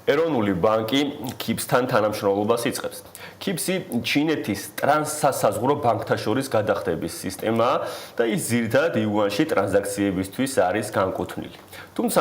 ეროვნული ბანკი KIBS-თან თანამშრომლობას იწყებს. KIBS-ი ჩინეთის ტრანსსასაზღვრო ბანკთა შორის გადახდების სისტემაა და ის ძირითადად იუანში ტრანზაქციებისთვის არის განკუთვნილი. თუმცა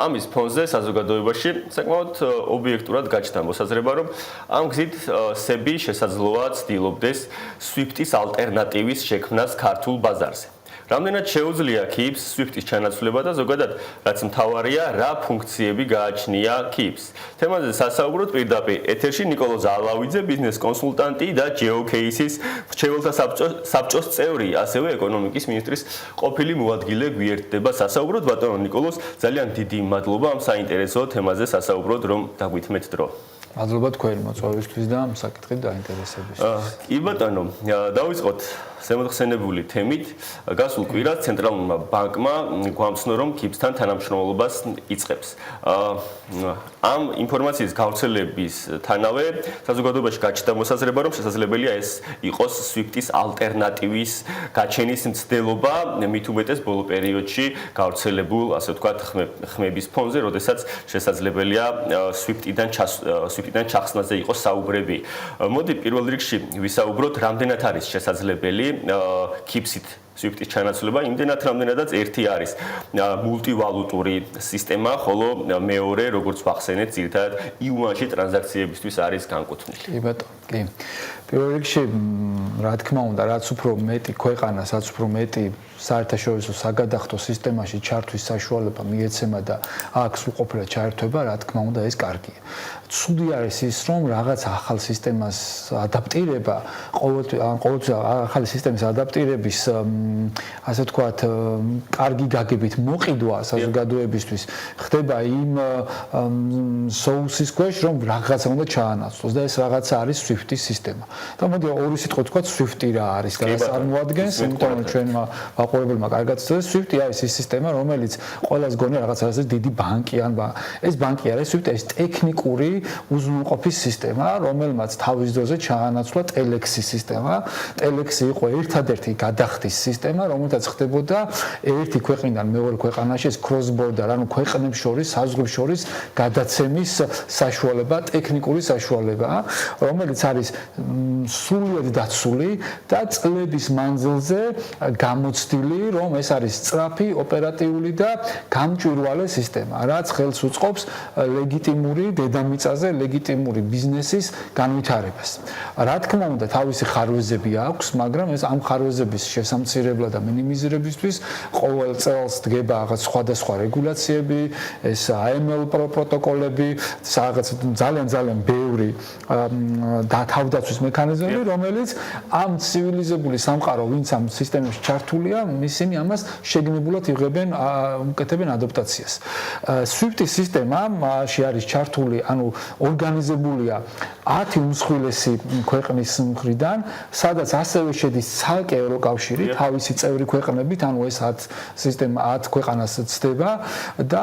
ამის ფონზე საზოგადოებაში საკმაოდ ობიექტურად გაჩნდა მოსაზრება, რომ ამ გზით SEBI შესაძლოა ცდილობდეს SWIFT-ის ალტერნატივის შექმნას ქართულ ბაზარზე. რამდენად შეუძლია KIBS SWIFT-ის ჩანაცვლება და ზოგადად რაც მთავარია, რა ფუნქციები გააჩნია KIBS. თემაზე სასაუბროთ პირდაპირ ეთერში ნიკოლოზ ალავიძე, ბიზნეს კონსულტანტი და GeoCase-ის მრჩეველთა საბჭოს წევრი, ასევე ეკონომიკის მინისტრის ყოფილი მოადგილე გვიერთდება სასაუბროთ. ბატონო ნიკოლოზ, ძალიან დიდი მადლობა ამ საინტერესო თემაზე სასაუბროთ, რომ დაგვითმეთ დრო. მადლობა თქვენი მოწვევისთვის და ამ საკითხით დაინტერესებისთვის. კი ბატონო, დავიწყოთ ზემოხსენებული თემით. გასულ კვირას ცენტრალურმა ბანკმა გვამცნო, რომ KIBS-თან თანამშრომლობას იწყებს. ამ ინფორმაციის გავრცელების თანავე საზოგადოებაში გაჩნდა მოსაზრება, რომ შესაძლებელია ეს იყოს SWIFT-ის ალტერნატივის გაჩენის მცდელობა, მით უმეტეს ბოლო პერიოდში გავრცელებულ, ასე ვთქვათ, ხმების ფონზე, როდესაც შესაძლებელია SWIFT-დან ჩახსნაზე იყოს საუბრები. მოდი პირველ რიგში ვისაუბროთ, რამდენად არის შესაძლებელი KIBS-ით SWIFT-ის ჩანაცვლება, იმდენად რამდენადაც ერთი არის მულტივალუტური სისტემა, ხოლო მეორე, როგორც ვახსენეთ, ძირითადად იუანში ტრანზაქციებისთვის არის განკუთვნილი. კი ბატონო, კი. პირველ რიგში, რა თქმა უნდა, რაც უფრო მეტი ქვეყანა, რაც უფრო მეტი საერთაშორისო საგადახდო სისტემაში ჩართვის საშუალება მიეცემა და აქ სრულყოფილად ჩაერთვება, რა თქმა უნდა, ეს კარგია. ცუდი არის ის, რომ რაღაც ახალ სისტემას ადაპტირება, ყოველთვის ახალი სისტემის ადაპტირების, ასე ვთქვათ, კარგი გაგებით მოყიდვა საზოგადოებისთვის ხდება იმ соусის ქვეშ, რომ რაღაცა უნდა ჩაანაცვლოს და ეს რაღაცა არის SWIFT-ის სისტემა. და მოდი ორი სიტყვით ვთქვათ, SWIFT-ი რა არის და რას წარმოადგენს, იმიტომ რომ ჩვენმა მაყურებელმა კარგად იცოდეს, SWIFT-ი არის ის სისტემა, რომელიც ყველას გონია რაღაცა დიდი ბანკი ან ეს ბანკი არის, SWIFT-ი არის ტექნიკური უზრუნველყოფის სისტემა, რომელმაც თავის დროზე ჩაანაცვლა ტელექსის სისტემა. ტელექსი იყო ერთადერთი გადახდის სისტემა, რომელთაც ხდებოდა ერთი ქვეყნიდან მეორე ქვეყანაში ეს cross border, ანუ ქვეყნებს შორის, საზღვრებს შორის გადაცემის საშუალება, ტექნიკური საშუალება, რომელიც არის სრულიად დაცული და წლების მანძილზე გამოცდილი, რომ ეს არის სწრაფი, ოპერატიული და გამჭვირვალე სისტემა, რაც ხელს უწყობს ლეგიტიმური დედამიწაზე, ლეგიტიმური ბიზნესის განვითარებას. რა თქმა უნდა, თავისი ხარვეზები აქვს, მაგრამ ეს ამ ხარვეზების შესამცირებლად და მინიმიზირებისთვის ყოველ წელს დგება რაღაც სხვადასხვა რეგულაციები, ეს AML პროტოკოლები, რაღაც ძალიან ბევრი თავდაცვის მექანიზმები, რომელიც ამ ცივილიზებული სამყარო, ვინც ამ სისტემაში ჩართულია, ისინი ამას შეგნებულად იღებენ, უკეთებენ ადაპტაციას. SWIFT-ის სისტემაში არის ჩართული, ანუ ორგანიზებულია 10 უმსხვილესი ქვეყნის მხრიდან, სადაც ასევე შედის ცალკე ევროკავშირი, თავისი წევრი ქვეყნებით, ანუ ეს 10 სისტემა 10 ქვეყანას ცდება და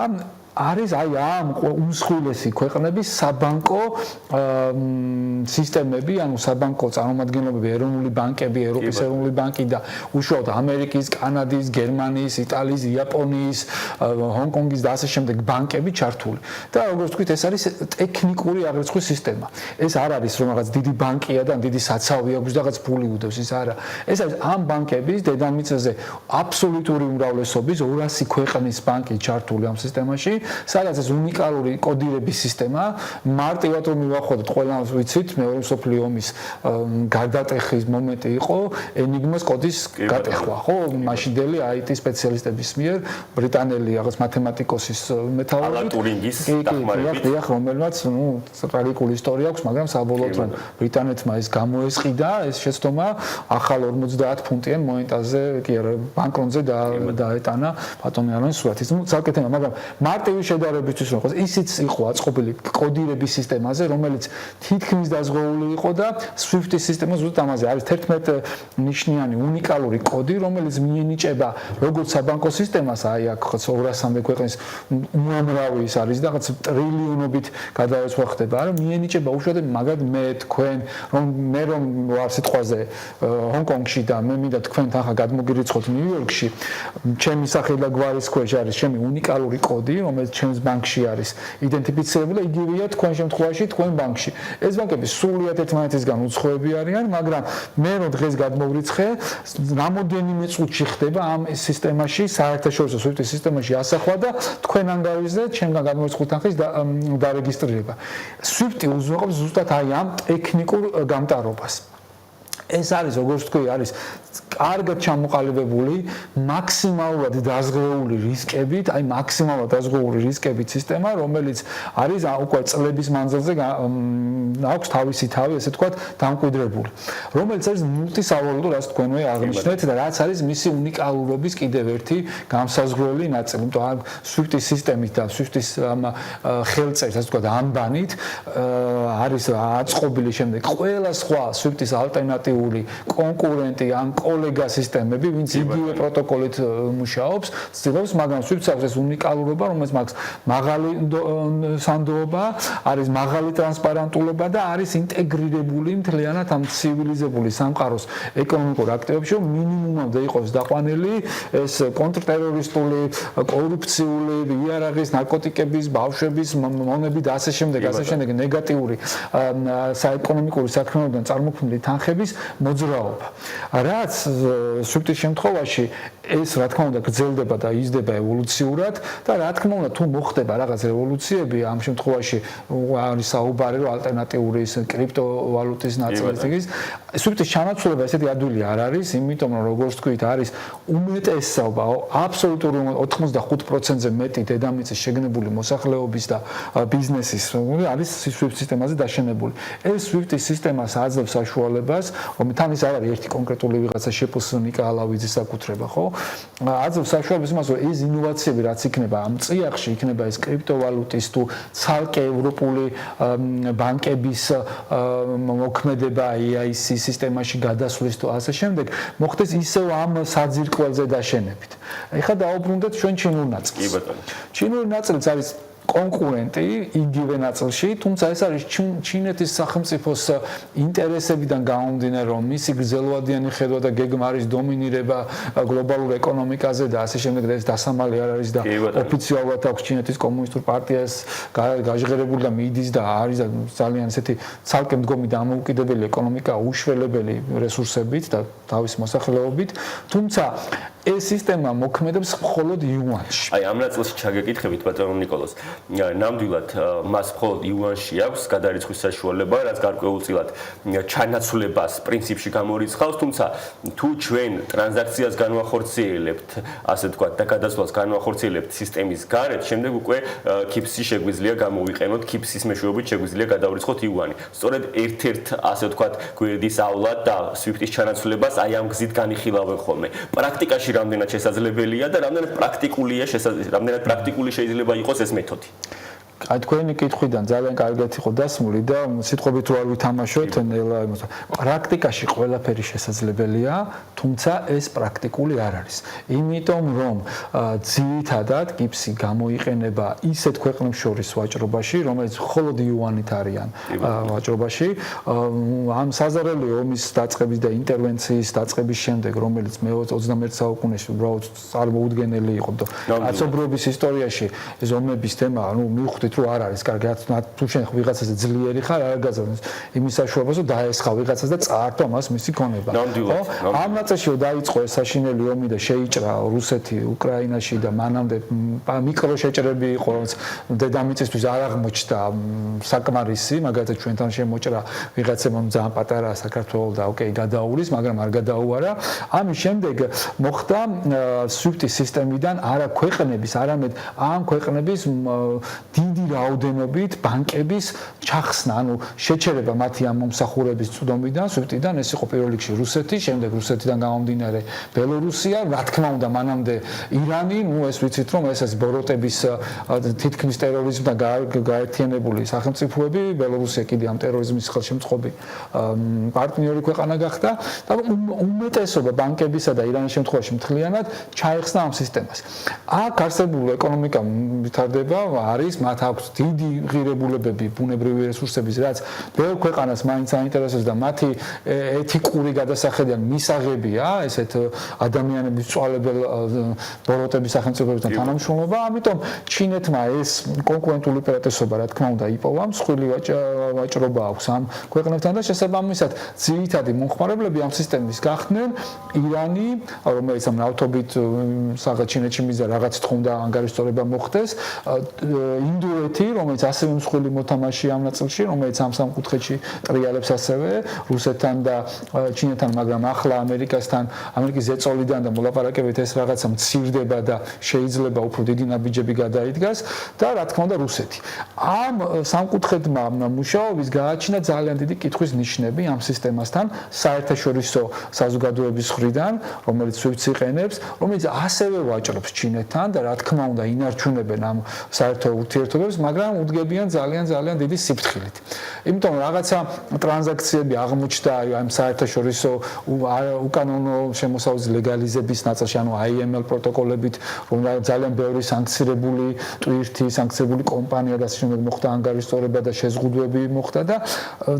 არის ამ უმსხვილესი ქვეყნების საბანკო სისტემები, ანუ საბანკო წარმომადგენლობები, ეროვნული ბანკები, ევროპის ეროვნული ბანკი და უშუალოდ ამერიკის, კანადის, გერმანიის, იტალიის, იაპონიის, ჰონკონგის და ასე შემდეგ ბანკები ჩართული. და როგორც ვთქვით, ეს არის ტექნიკური აღრიცხვის სისტემა. ეს არ არის რომ რაღაც დიდი ბანკია და დიდი საცავი აქვს და რაღაც ფული უდევს, ის არა. ეს არის ამ ბანკების დედამიწაზე აბსოლუტური უმრავლესობის 200 ქვეყნის ბანკი ჩართული ამ სისტემაში. სადაც ეს უნიკალური კოდირების სისტემა, მარტივად რომ მივახვდეთ, ყველამ ვიცით, მეორე მსოფლიო ომის გარდატეხის მომენტი იყო ენიგმას კოდის გატეხვა, ხო? მაშინდელი IT სპეციალისტების მიერ, ბრიტანელი რაღაც მათემატიკოსის მეთაურობით, ალან ტურინგის დახმარებით, რომელმაც, ტრაგიკული ისტორია აქვს, მაგრამ საბოლოოდ რომ ბრიტანეთმა ეს გამოესყიდა, ეს შეცდომა ახალ 50 ფუნტიან მონეტაზე, კი არა, ბანკნოტზე დაეტანა ბატონი ალანის სურათის. ცალკე თემა, მაგრამ მარტივი შედარებისთვის რომ ისიც იყო აწყობილი კოდირების სისტემაზე, რომელიც თითქმის დაზღვეული იყო და SWIFT-ის სისტემა ზუსტად ამაზე არის 11 ნიშნიანი უნიკალური კოდი, რომელიც მიენიჭება როგორც საბანკო სისტემას, აი აქ 200-მდე ქვეყნის უამრავი ის არის და რაღაც ტრილიონობით გადაეცვა ხდება, რომ მიენიჭება უშუალოდ მაგად მე თქვენ რომ ვარ სიტყვაზე ჰონკონგში და მე მინდა თქვენ ახლა გადმოგირიცხოთ ნიუ-იორკში, ჩემი სახე და გვარის ქვეშ არის ჩემი უნიკალური კოდი, რომელიც ჩემს ბანკში არის იდენტიფიცირებული, იგივეა თქვენ შემთხვევაში თქვენ ბანკში. ეს ბანკები სრულიად ერთმანეთისგან უცხოები არიან, მაგრამ მე რომ დღეს გადმოვრიცხე, რამოდენიმე წუთში ხდება ამ სისტემაში, საერთაშორისო SWIFT სისტემაში ასახვა და თქვენ ანგარიშზე ჩემგან გადმორიცხულ თანხის დარეგისტრირება. SWIFT უზრუნველყოფს ზუსტად აი ამ ტექნიკურ გამტარობას. ეს არის როგორც თქვი არის კარგად ჩამოყალიბებული, მაქსიმალურად დაზღვეული რისკებით, აი მაქსიმალურად დაზღვეული რისკებით სისტემა, რომელიც არის უკვე წლების მანძილზე აქვს თავისი თავი, ესე ვთქვათ, დამკვიდრებული. რომელიც არის მულტისავალუტო, რაც თქვენვე აღნიშნეთ და რაც არის მისი უნიკალურობის კიდევ ერთი განსაზღვრელი ნაწილი. იმიტომ რომ SWIFT-ის სისტემით და SWIFT-ის ხელწერით, ასე ვთქვათ, ანბანით არის აწყობილი შემდეგ ყველა სხვა SWIFT-ის ალტერნატიული კონკურენტი ან კოლეგა სისტემები, ვინც იგივე პროტოკოლით მუშაობს, ცდილობს, მაგრამ SWIFT-ს აქვს ეს უნიკალურობა, რომელიც მაქვს მაღალი სანდოობა, არის მაღალი ტრანსპარენტულობა და არის ინტეგრირებული მთლიანად ამ ცივილიზებული სამყაროს ეკონომიკურ აქტივებში, რომ მინიმუმამდე იყოს დაყვანილი ეს კონტრტერორისტული, კორუფციული, იარაღის, ნარკოტიკების, ბავშვების, მონები და ასე შემდეგ ნეგატიური საეკონომიკური საქმიანობიდან წარმოქმნილი თანხების მოძრაობა. რაც SWIFT-ის შემთხვევაში ეს რა თქმა უნდა გრძელდება და იზრდება ევოლუციურად და რა თქმა უნდა თუ მოხდება რაღაც რევოლუციები ამ შემთხვევაში არის საუბარი რომ ალტერნატიული კრიპტოვალუტის ნაწილიც ის SWIFT-ის ჩანაცვლება ესეთი ადვილი არ არის, იმიტომ რომ როგორც თქვით არის უმეტესობა აბსოლუტური 85%-ზე მეტი დედამიწის შეგნებული მოსახლეობის და ბიზნესის არის SWIFT სისტემაზე დაშენებული. ეს SWIFT-ის სისტემას აძლევს საშუალებას, რომ თან ის არ არის ერთი კონკრეტული ვიღაცა შეფუსნიკა ალავიძის საკუთრება, ხო? აძლევს საშუალებას იმას, რომ ეს ინოვაციები რაც იქნება ამ წიაღში, იქნება ეს კრიპტოვალუტის თუ ცალკე ევროპული ბანკების მოქმედება EIC სისტემაში გადასვლის თუ ასე შემდეგ, მოხდეს ისევ ამ საძირკველზე დაშენებით. ეხლა დაუბრუნდეთ ჩვენ ჩინურ ნაწილს. კი ბატონო. ჩინური ნაწილიც არის კონკურენტი იგივე ნაწილში, თუმცა ეს არის ჩინეთის სახელმწიფოს ინტერესებიდან გამომდინარე, რომ მისი გრძელვადიანი ხედვა და გეგმა არის დომინირება გლობალურ ეკონომიკაზე და ასე შემდეგ და ეს დასამალი არ არის და ოფიციალურად აქვს ჩინეთის კომუნისტურ პარტიას გაჟღერებული და მიდის და არის ძალიან ესეთი ცალკე მდგომი დამოუკიდებელი ეკონომიკა უშველებელი რესურსებით და თავის მოსახლეობით, თუმცა ეს სისტემა მოქმედებს მხოლოდ იუანში. აი ამ ნაწილში ჩაგეკითხებით ბატონო ნიკოლოზ. ნამდვილად მას მხოლოდ იუანში აქვს გადარიცხვის საშუალება, რაც გარკვეულწილად ჩანაცვლებას პრინციპში გამორიცხავს, თუმცა თუ ჩვენ ტრანზაქციას განვახორციელებთ, ასე ვთქვათ, და გადასვლას განვახორციელებთ სისტემის გარეთ, შემდეგ უკვე KIPS-ი შეგვიძლია გამოვიყენოთ, KIPS-ის მეშვეობით შეგვიძლია გადავრიცხოთ იუანი. სწორედ ერთ-ერთ, ასე ვთქვათ, გვერდისავლად და SWIFT-ის ჩანაცვლებას აი ამ გზით განიხილავენ ხოლმე. პრაქტიკაში რამდენად შესაძლებელია და რამდენად პრაქტიკული შეიძლება იყოს ეს მეთოდი. აი თქვენი კითხვიდან ძალიან კარგად იყო დასმული და სიტყვებით რო არ ვითამაშოთ, ნელა პრაქტიკაში ყველაფერი შესაძლებელია, თუმცა ეს პრაქტიკული არ არის. იმიტომ რომ ძირითადად KIPS-ი გამოიყენება ისეთ ქვეყნებს შორის ვაჭრობაში, რომელიც მხოლოდ იუანით არიან ვაჭრობაში. ამ საზარელი ომის დაწყების და ინტერვენციის დაწყების შემდეგ, რომელიც მე-21 საუკუნეში უბრალოდ წარმოუდგენელი იყო და კაცობრიობის ისტორიაში ეს ომების თემა, მივხვდით რომ არ არის კარგი, თუ შენ ვიღაცაზე ძლიერი ხარ, არ გაზარდოს იმის საშუალებას, რომ დაესხა ვიღაცას და წაართვა მას მისი ქონება. ხო? ამ ნაწილში დაიწყო ეს საშინელი ომი და შეიჭრა რუსეთი უკრაინაში და მანამდე მიკრო შეჭრები იყო, რომელიც დედამიწისთვის არ აღმოჩნდა საკმარისი, მაგალითად ჩვენთან შემოჭრა ვიღაცებმა ძალიან პატარა საქართველოს და ოკეი გადაუვლის, მაგრამ არ გადაუარა. ამის შემდეგ მოხდა SWIFT-ის სისტემიდან არა ქვეყნების, არამედ ამ ქვეყნების დიდი რაოდენობით ბანკების ჩახსნა, ანუ შეჩერება მათი ამ მომსახურების წვდომიდან, SWIFT-დან, ეს იყო პირველ რიგში რუსეთი, შემდეგ რუსეთიდან გამომდინარე ბელორუსია, რა თქმა უნდა მანამდე ირანი, ეს ვიცით რომ ეს ბოროტების თითქმის ტერორიზმთან გაერთიანებული სახელმწიფოები, ბელორუსია კიდე ამ ტერორიზმის ხელშემწყობი პარტნიორი ქვეყანა გახდა და უმეტესობა ბანკებისა და ირანის შემთხვევაში მთლიანად ჩაეხსნა ამ სისტემას. აქ არსებული ეკონომიკა ვითარდება, არის მათ აქვს დიდი ღირებულებები ბუნებრივი რესურსების, რაც ბევრ ქვეყანას მაინც აინტერესებს და მათი ეთიკური გადასახედიდან მისაღებია ესეთ ადამიანების წვალებელ ბოროტების სახელმწიფოებთან თანამშრომლობა, ამიტომ ჩინეთმა ეს კონკურენტული უპირატესობა რა თქმა უნდა იპოვა, მსხვილი ვაჭრობა აქვს ამ ქვეყნებთან და შესაბამისად ძირითადი მომხმარებლები ამ სისტემის გახდნენ ირანი, რომელიც ამ ნავთობით საღა ჩინეთში მიზა რაღაც თქონდა ანგარიშწორება მოხდეს, ინდოეთი, რომელიც ასევე მსხვილი მოთამაშეა ამ ნაწილში, რომელიც ამ სამკუთხედში ტრიალებს ასევე რუსეთთან და ჩინეთთან, მაგრამ ახლა ამერიკის ზეწოლიდან და მოლაპარაკებით ეს რაღაცა მცირდება და შეიძლება უფრო დიდი ნაბიჯები გადაიდგას და რა თქმა უნდა რუსეთი. ამ სამკუთხედმა მუშაობის გააჩინა ძალიან დიდი კითხვის ნიშნები ამ სისტემასთან საერთაშორისო საზოგადოების მხრიდან, რომელიც SWIFT-ს იყენებს, რომელიც ასევე ვაჭრობს ჩინეთთან და რა თქმა უნდა ინარჩუნებენ ამ საერთო ურთიერთობებს, მაგრამ უდგებიან ძალიან დიდი სიფრთხილით. იმიტომ რაღაცა ტრანზაქციები აღმოჩნდა ამ საერთაშორისო უკანონო შემოსავლის ლეგალიზების ნაწილში, ანუ IML პროტოკოლებით, რომ ძალიან ბევრი სანქცირებული ტვირთი, სანქცირებული კომპანია და შემდეგ მოხდა ანგარიშწორება და შეზღუდვები მოხდა და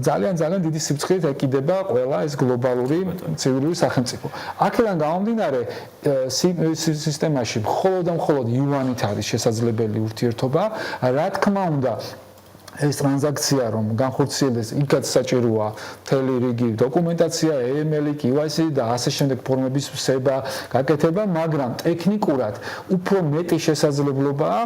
ძალიან დიდი სიფრთხილით ეკიდება ყველა ეს გლობალური ცივილური სახელმწიფო. აქედან გამომდინარე სისტემაში მხოლოდ იუანით არის შესაძლებელი ურთიერთობა, რა თქმა უნდა ეს ტრანზაქცია რომ განხორციელდეს, იქაც საჭიროა მთელი რიგი დოკუმენტაცია, AML, KYC და ასე შემდეგ ფორმების ვსება, გაკეთება, მაგრამ ტექნიკურად უფრო მეტი შესაძლებლობაა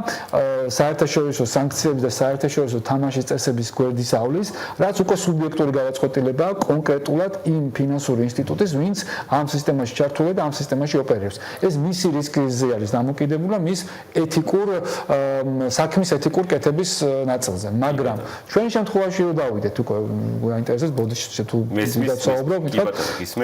საერთაშორისო სანქციების და საერთაშორისო თამაშის წესების გვერდის ავლის, რაც უკვე სუბიექტური გადაწყვეტილებაა კონკრეტულად იმ ფინანსური ინსტიტუტის, ვინც ამ სისტემაში ჩართულია და ამ სისტემაში ოპერირებს. ეს მისი რისკზე არის დამოკიდებული მის საქმის ეთიკურ კეთების ნაწილზე. მაგრამ ჩვენ შემთხვევაში რომ დავიდეთ უკვე აინტერესებს ბოდიში თუ ვიდაცაუბრობ,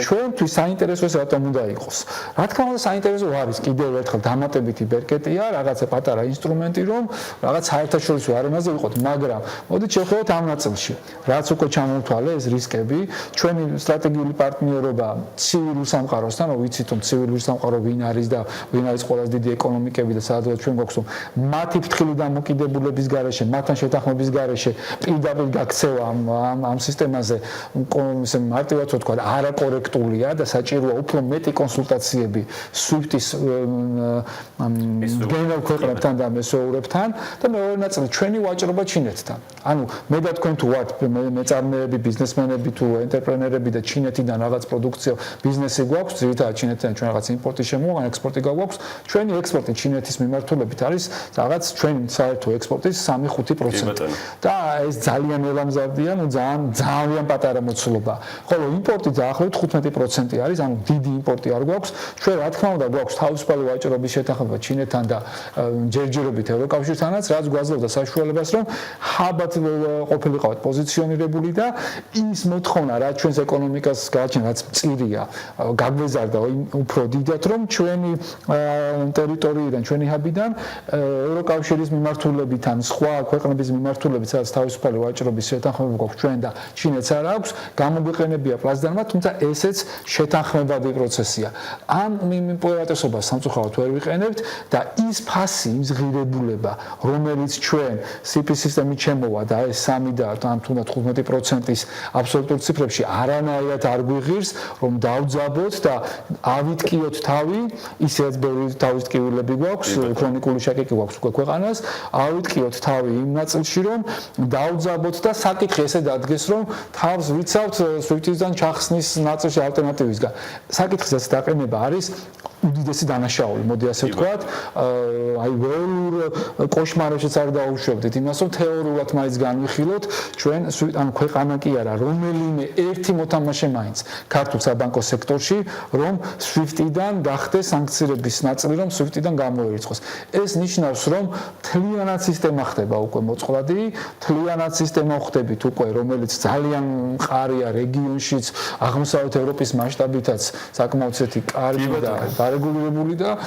ჩვენთვის საინტერესო ეს რატომ უნდა იყოს. რა თქმა უნდა საინტერესო არის კიდევ ერთხელ დამატებითი ბერკეტია, რაღაცა პატარა ინსტრუმენტი რომ რაღაც საერთაშორისო არენაზე ვიყოთ, მაგრამ მოდით შევხედოთ ამ ნაწილში. რაც უკვე ჩამოვთვალე ეს რისკები, ჩვენი სტრატეგიული პარტნიორობა ცივილურ სამყაროსთან, რომ ვიცით რომ ცივილური სამყარო ვინ არის და ვინ არის ყველაზე დიდი ეკონომიკები და სადაც ჩვენ გვაქვს რომ მათი ფრთხილი დამოკიდებულების გარეშე, მათთან შეთანხმების გარეშე პირდაპირ გაქცევა ამ სისტემაზე მარტივად ვთქვა არაკორექტულია და საჭიროა უფრო მეტი კონსულტაციები SWIFT-ის გენერალ ქვეყნებთან და მესოურებთან და მეორე ნაწილი ჩვენი ვაჭრობა ჩინეთთან. ანუ მე და თქვენ თუ ვართ მეწარმეები, ბიზნესმენები თუ ენტერპრენერები და ჩინეთიდან რაღაც პროდუქცია ბიზნესი გვაქვს, ძირითადად ჩინეთიდან ჩვენ რაღაც იმპორტი შემოვაქვს, ექსპორტი გაგვაქვს, ჩვენი ექსპორტი ჩინეთის მიმართულებით არის რაღაც ჩვენი საერთო ექსპორტის 3-5%. და ეს ძალიან ელამზადია, ну ძალიან პატარა მოცულობა. ხოლო იმპორტი დაახლოებით 15% არის, ანუ დიდი იმპორტი არ გვაქვს. ჩვენ რა თქმა უნდა გვაქვს თავისუფალი ვაჭრობის შეთანხმება ჩინეთთან და ჯერჯერობით ევროკავშირთანაც, რაც გვაძლევდა საშუალებას, რომ ხაბად ყოფილიყავთ პოზიციონირებული და ის მოთხოვნა, რაც ჩვენს ეკონომიკას გააჩნია, რაც მწირია, გაგვეზარდა უფრო დიდად, რომ ჩვენი ტერიტორიიდან, ჩვენი ჰაბიდან ევროკავშირის მიმართულებით ან სხვა ქვეყნების მიმართულებით სადაც თავისუფალი ვაჭრობის შეთანხმება გვაქვს ჩვენ და ჩინეთს არ აქვს, გამოგვიყენებია პლაცდარმა, თუმცა ესეც შეთანხმებადი პროცესია. ამ უპირატესობას სამწუხაროდ ვერ ვიყენებთ და ის ფასი, ის ღირებულება, რომელიც ჩვენ CP სისტემით შემოვა და ეს 3 და ან თუნდაც 15%-ის აბსოლუტურ ციფრებში არანაირად არ გვიღირს, რომ დავძაბოთ და ავიტკიოთ თავი, ისედაც ბევრი თავისტკივილები გვაქვს, ქრონიკული შაკიკი გვაქვს უკვე ქვეყანას, ავიტკიოთ თავი იმ ნაწილში, რომ დავძაბოთ და საკითხი ესე დადგეს, რომ თავს ვიცავთ SWIFT-ისგან ჩახსნის ნაწილში ალტერნატივისგან. საკითხის ეს დაყენება არის უდიდესი დანაშაული, მოდი ასე ვთქვათ, აი ველურ კოშმარებშიც არ დაუშვებდით იმას, რომ თეორიულად მაინც განვიხილოთ ჩვენ ანუ ქვეყანა კი არა, რომელიმე ერთი მოთამაშე მაინც ქართულ საბანკო სექტორში, რომ SWIFT-იდან გახდეს სანქციების ნაწილი, რომ SWIFT-იდან გამოერიცხოს. ეს ნიშნავს, რომ თლიანად სისტემა ხდება უკვე მოწყვლადი, თლიანად სისტემა ხდებით უკვე, რომელიც ძალიან მყარია რეგიონშიც, აღმოსავლეთ ევროპის მასშტაბითაც საკმაოდ ისეთი კარგი და დარეგულირებული და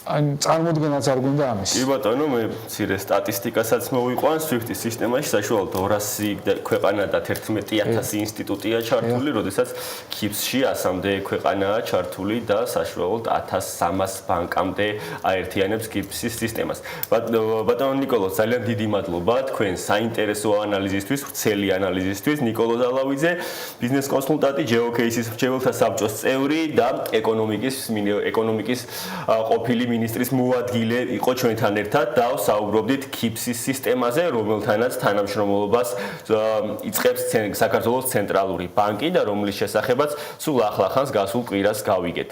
ან წარმოდგენაც არ გვინდა ამის. კი ბატონო, მე მცირე სტატისტიკასაც მოვიყვან SWIFT-ის სისტემაში, საშუალოდ 200 ქვეყანა და 11000 ინსტიტუტია ჩართული, როდესაც KIPS-ში 100-მდე ქვეყანაა ჩართული და საშუალოდ 1300 ბანკამდე აერთიანებს KIPS-ის სისტემას. ბატონო ნიკოლო, ძალიან დიდი მადლობა თქვენ საინტერესო ანალიზისთვის, ვრცელი ანალიზისთვის. ნიკოლო ზალავიძე, ბიზნეს კონსულტანტი, GeoCase-ის მრჩეველთა საბჭოს წევრი და ეკონომიკის ყოფილი მინისტრის მოადგილე იყო ჩვენთან ერთად და საუბრობდით KIPS-ის სისტემაზე, რომელთანაც თანამშრომლობას იწყებს საქართველოს ცენტრალური ბანკი და რომლის შესახებაც სულ ახლახანს გასულ კვირას გავიგეთ.